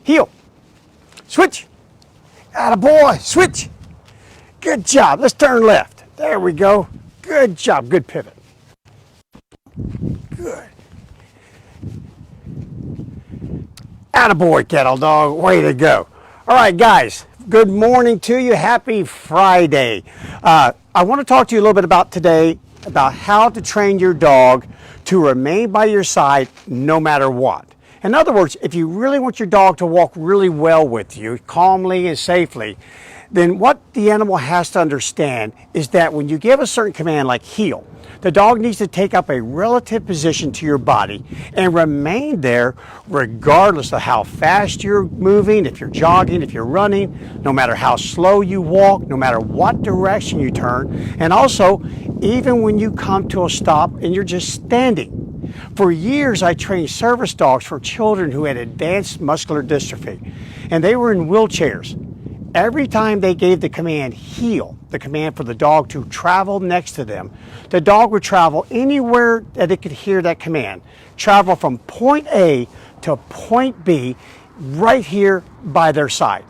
Heel. Switch. Attaboy. Switch. Good job. Let's turn left. There we go. Good job. Good pivot. Good. Attaboy, cattle dog. Way to go. All right, guys. Good morning to you. Happy Friday. I want to talk to you a little bit about today about how to train your dog to remain by your side no matter what. In other words, if you really want your dog to walk really well with you, calmly and safely, then what the animal has to understand is that when you give a certain command like heel, the dog needs to take up a relative position to your body and remain there regardless of how fast you're moving, if you're jogging, if you're running, no matter how slow you walk, no matter what direction you turn, and also even when you come to a stop and you're just standing. For years, I trained service dogs for children who had advanced muscular dystrophy, and they were in wheelchairs. Every time they gave the command heel, the command for the dog to travel next to them, the dog would travel anywhere that it could hear that command, travel from point A to point B right here by their side.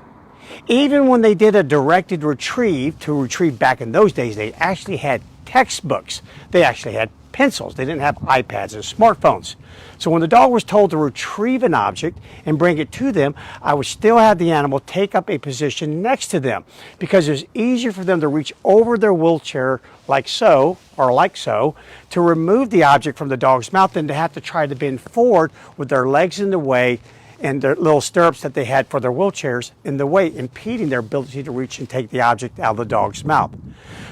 Even when they did a directed retrieve, to retrieve back in those days, they actually had textbooks. They actually had pencils. They didn't have iPads and smartphones. So when the dog was told to retrieve an object and bring it to them, I would still have the animal take up a position next to them because it was easier for them to reach over their wheelchair like so, or like so, to remove the object from the dog's mouth than to have to try to bend forward with their legs in the way and their little stirrups that they had for their wheelchairs in the way, impeding their ability to reach and take the object out of the dog's mouth.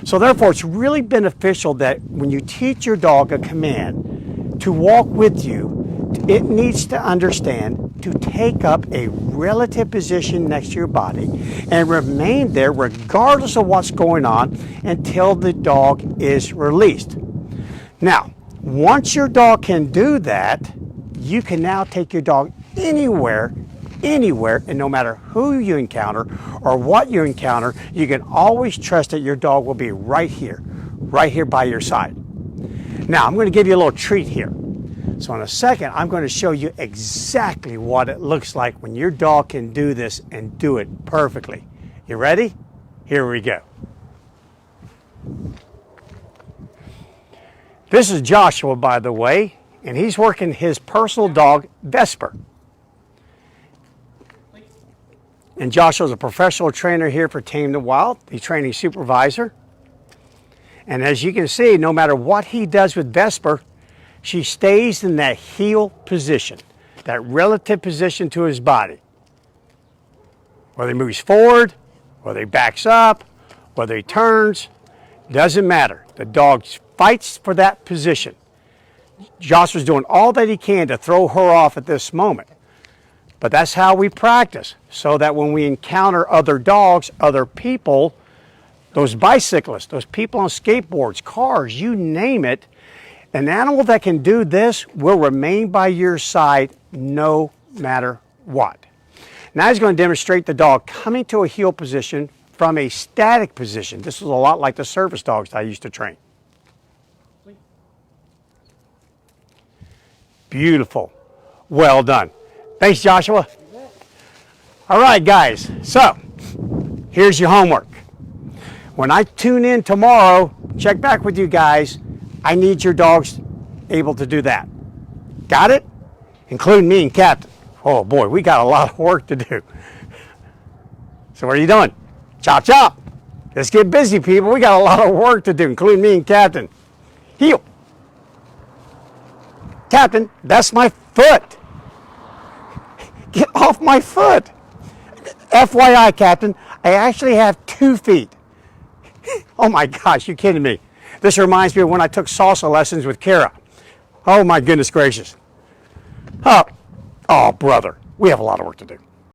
So therefore, it's really beneficial that when you teach your dog a command to walk with you, it needs to understand to take up a relative position next to your body and remain there regardless of what's going on until the dog is released. Now, once your dog can do that, you can now take your dog anywhere, and no matter who you encounter or what you encounter, you can always trust that your dog will be right here by your side. Now, I'm going to give you a little treat here. So in a second, I'm going to show you exactly what it looks like when your dog can do this and do it perfectly. You ready? Here we go. This is Joshua, by the way, and he's working his personal dog, Vesper. And Joshua's a professional trainer here for Taming the Wild. He's training supervisor. And as you can see, no matter what he does with Vesper, she stays in that heel position, that relative position to his body. Whether he moves forward, whether he backs up, whether he turns, doesn't matter. The dog fights for that position. Joshua's doing all that he can to throw her off at this moment. But that's how we practice, so that when we encounter other dogs, other people, those bicyclists, those people on skateboards, cars, you name it, an animal that can do this will remain by your side no matter what. Now he's going to demonstrate the dog coming to a heel position from a static position. This is a lot like the service dogs I used to train. Beautiful. Well done. Thanks, Joshua. All right, guys. So, here's your homework. When I tune in tomorrow, check back with you guys. I need your dogs able to do that. Got it? Including me and Captain. Oh boy, we got a lot of work to do. So what are you doing? Chop, chop. Let's get busy, people. We got a lot of work to do, including me and Captain. Heel. Captain, that's my foot. Get off my foot. FYI, Captain, I actually have 2 feet. Oh my gosh, you're kidding me. This reminds me of when I took salsa lessons with Kara. Oh my goodness gracious. Oh, brother, we have a lot of work to do.